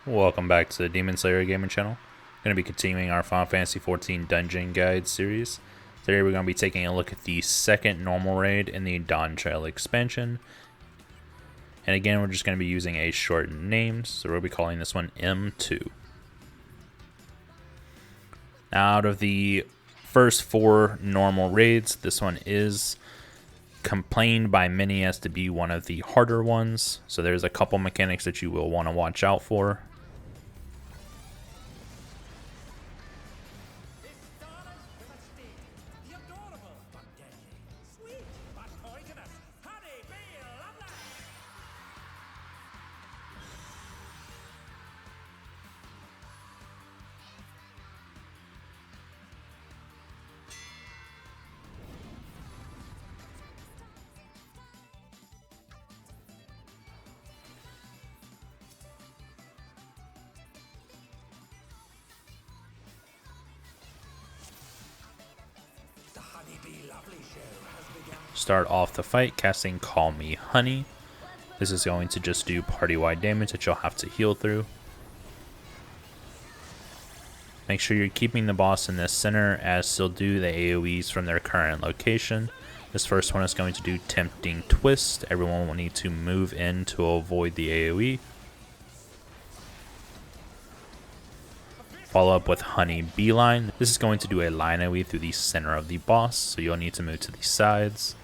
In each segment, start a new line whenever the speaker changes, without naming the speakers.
Welcome back to the Demon Slayer Gaming Channel. Going to be continuing our Final Fantasy XIV Dungeon Guide series. Today we're going to be taking a look at the second normal raid in the Dawn Trail expansion. And again, we're just going to be using a shortened name, so we'll be calling this one M2. Now, out of the first four normal raids, this one is complained by many as to be one of the harder ones. So there's a couple mechanics that you will want to watch out for. Start off the fight casting Call Me Honey. This is going to just do party-wide damage that you'll have to heal through. Make sure you're keeping the boss in the center, as they'll do the AoEs from their current location. This first one is going to do Tempting Twist. Everyone will need to move in to avoid the AoE. Follow up with Honey Beeline. This is going to do a line AoE through the center of the boss, so you'll need to move to the sides.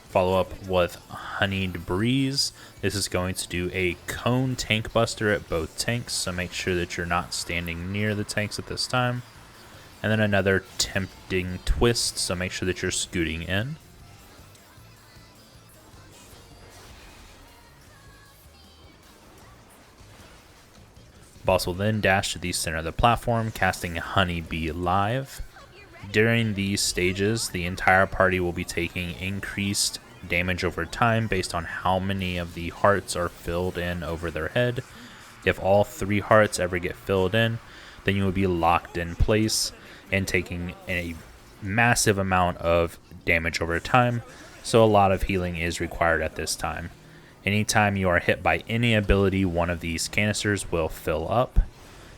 Follow up with Honeyed Breeze. This is going to do a cone tank buster at both tanks, so make sure that you're not standing near the tanks at this time. And then another Tempting Twist, so make sure that you're scooting in. Boss will then dash to the center of the platform, casting Honeybee Live. During these stages, the entire party will be taking increased damage over time based on how many of the hearts are filled in over their head. If all 3 hearts ever get filled in, then you will be locked in place and taking a massive amount of damage over time, so a lot of healing is required at this time. Anytime you are hit by any ability, one of these canisters will fill up.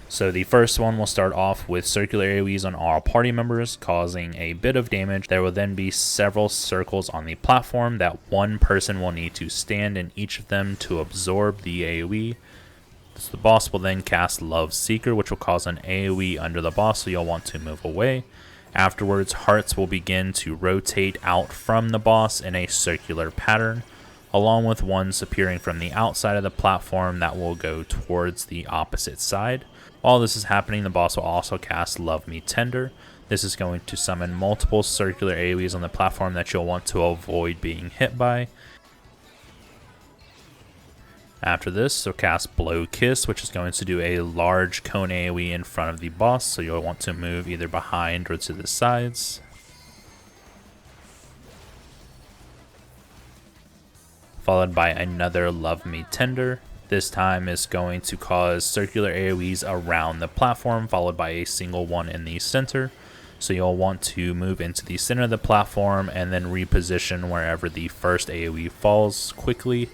So the first one will start off with circular AoEs on all party members, causing a bit of damage. There will then be several circles on the platform that one person will need to stand in each of them to absorb the AoE. So the boss will then cast Love Seeker, which will cause an AoE under the boss, so you'll want to move away. Afterwards, hearts will begin to rotate out from the boss in a circular pattern, along with ones appearing from the outside of the platform that will go towards the opposite side. While this is happening, the boss will also cast Love Me Tender. This is going to summon multiple circular AoEs on the platform that you'll want to avoid being hit by. After this, they'll cast Blow Kiss, which is going to do a large cone AoE in front of the boss, so you'll want to move either behind or to the sides. Followed by another Love Me Tender. This time is going to cause circular AoEs around the platform, followed by a single one in the center. So you'll want to move into the center of the platform and then reposition wherever the first AoE falls quickly.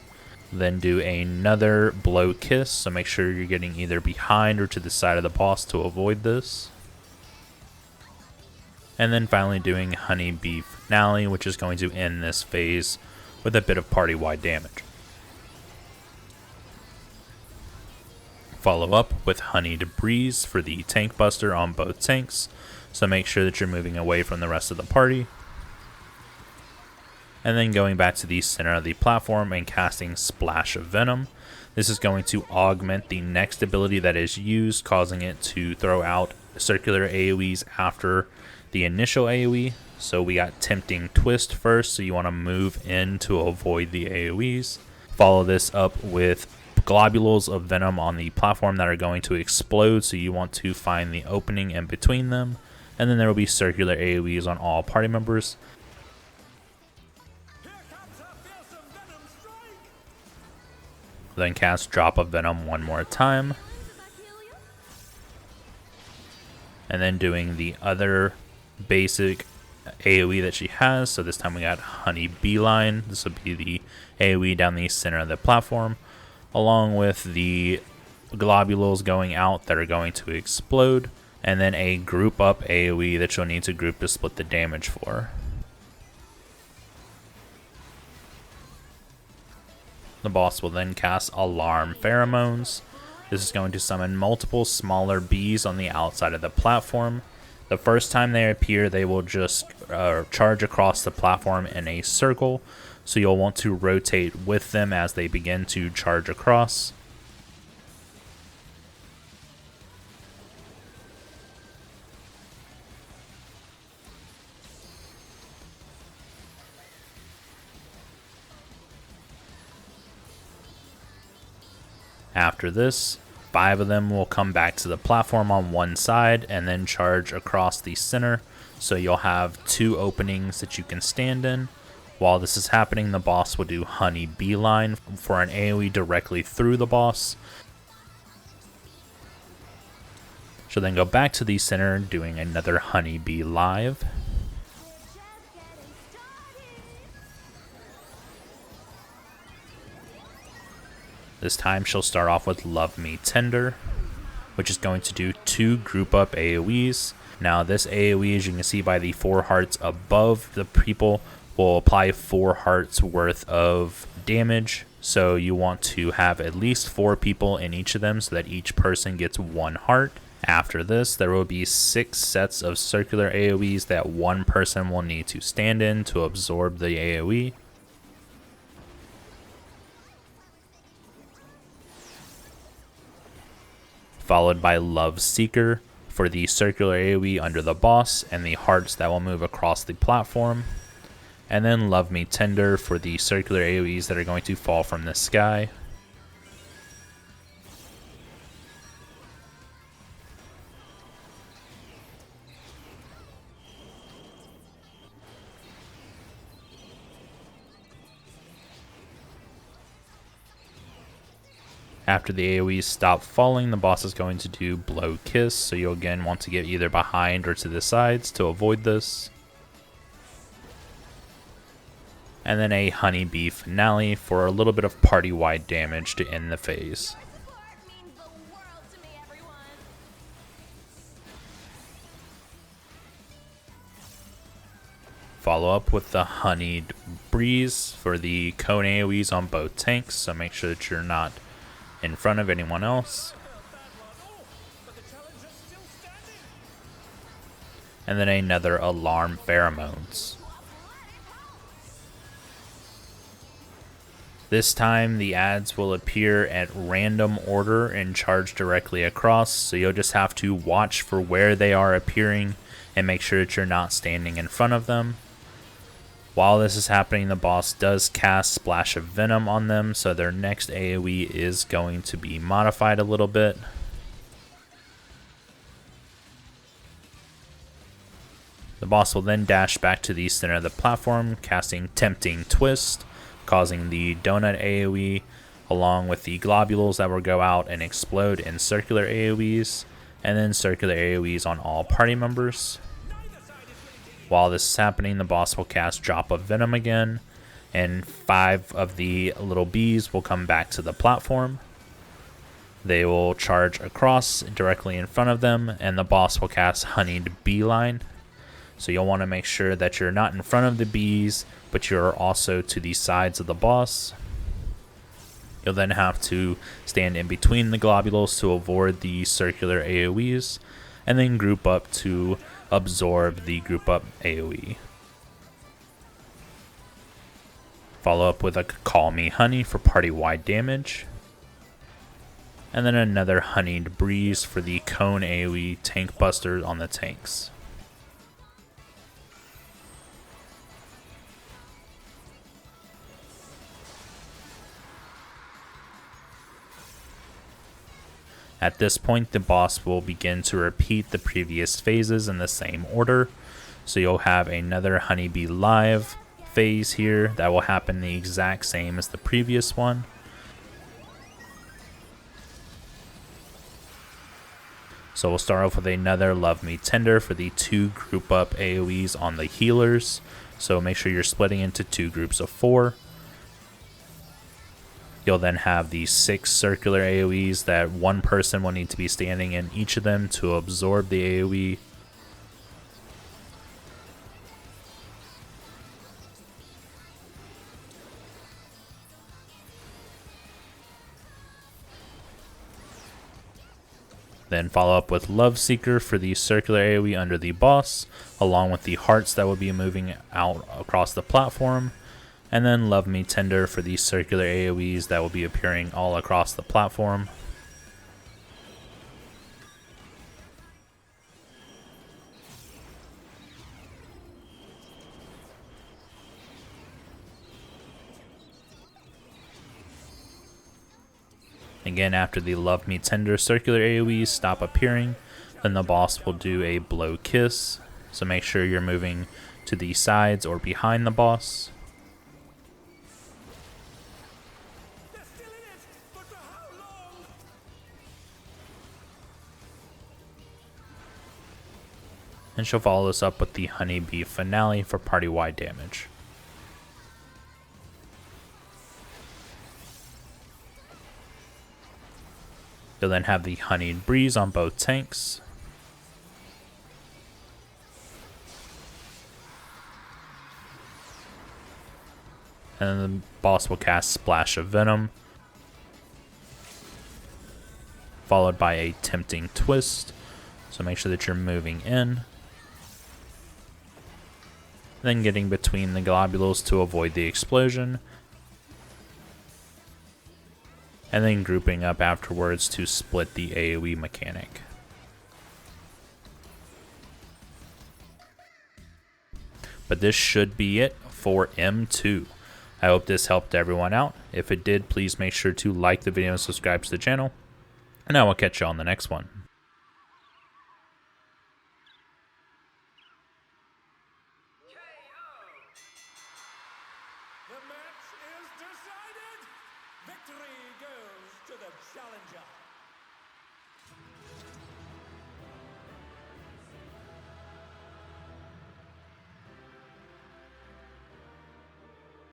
Then do another Blow Kiss, so make sure you're getting either behind or to the side of the boss to avoid this. And then finally doing Honeybee Finale, which is going to end this phase with a bit of party-wide damage. Follow up with Honeyed Breeze for the tank buster on both tanks, so make sure that you're moving away from the rest of the party. And then going back to the center of the platform and casting Splash of Venom. This is going to augment the next ability that is used, causing it to throw out circular AoEs after the initial AoE. So we got Tempting Twist first, so you want to move in to avoid the AoEs. Follow this up with globules of venom on the platform that are going to explode, so you want to find the opening in between them. And then there will be circular AoEs on all party members. Then cast Drop of Venom one more time. And then doing the other basic AoE that she has. So this time we got Honey Beeline. This will be the AoE down the center of the platform. along with the globules going out that are going to explode, and then a group up AoE that you'll need to group to split the damage for. The boss will then cast Alarm Pheromones. This is going to summon multiple smaller bees on the outside of the platform. The first time they appear, they will just charge across the platform in a circle, so you'll want to rotate with them as they begin to charge across. After this, 5 of them will come back to the platform on one side and then charge across the center, so you'll have 2 openings that you can stand in. While this is happening, the boss will do Honey Beeline for an AoE directly through the boss. She'll then go back to the center doing another Honey Bee Live. This time she'll start off with Love Me Tender, which is going to do 2 group up AoEs. Now this AoE, as you can see by the 4 hearts above the people, will apply 4 hearts worth of damage. So you want to have at least 4 people in each of them so that each person gets 1 heart. After this, there will be 6 sets of circular AoEs that 1 person will need to stand in to absorb the AoE. Followed by Love Seeker for the circular AoE under the boss and the hearts that will move across the platform. And then Love Me Tender for the circular AoEs that are going to fall from the sky. After the AoEs stop falling, the boss is going to do Blow Kiss, so you'll again want to get either behind or to the sides to avoid this. And then a Honey Bee Finale for a little bit of party-wide damage to end the phase. Follow up with the Honeyed Breeze for the cone AoEs on both tanks, so make sure that you're not in front of anyone else. And then another Alarm Pheromones. This time the ads will appear at random order and charge directly across, so you'll just have to watch for where they are appearing and make sure that you're not standing in front of them. While this is happening, the boss does cast Splash of Venom on them, so their next AoE is going to be modified a little bit. The boss will then dash back to the center of the platform, casting Tempting Twist, causing the Donut AoE, along with the globules that will go out and explode in circular AoEs, and then circular AoEs on all party members. While this is happening, the boss will cast Drop of Venom again, and 5 of the little bees will come back to the platform. They will charge across directly in front of them, and the boss will cast Honeyed Beeline. So you'll want to make sure that you're not in front of the bees, but you're also to the sides of the boss. You'll then have to stand in between the globules to avoid the circular AoEs, and then group up to absorb the group up AoE. Follow up with a Call Me Honey for party-wide damage. And then another Honeyed Breeze for the cone AoE tank buster on the tanks. At this point, the boss will begin to repeat the previous phases in the same order. So you'll have another Honeybee Live phase here that will happen the exact same as the previous one. So we'll start off with another Love Me Tender for the 2 group up AoEs on the healers. So make sure you're splitting into 2 groups of 4. You'll then have the 6 circular AoEs that one person will need to be standing in each of them to absorb the AoE. Then follow up with Love Seeker for the circular AoE under the boss, along with the hearts that will be moving out across the platform. And then Love Me Tender for the circular AoEs that will be appearing all across the platform. Again, after the Love Me Tender circular AoEs stop appearing, then the boss will do a Blow Kiss. So make sure you're moving to the sides or behind the boss. And she'll follow this up with the Honeybee Finale for party-wide damage. You'll then have the Honeyed Breeze on both tanks. And then the boss will cast Splash of Venom, followed by a Tempting Twist. So make sure that you're moving in. Then getting between the globules to avoid the explosion. And then grouping up afterwards to split the AoE mechanic. But this should be it for M2. I hope this helped everyone out. If it did, please make sure to like the video and subscribe to the channel. And I will catch you on the next one.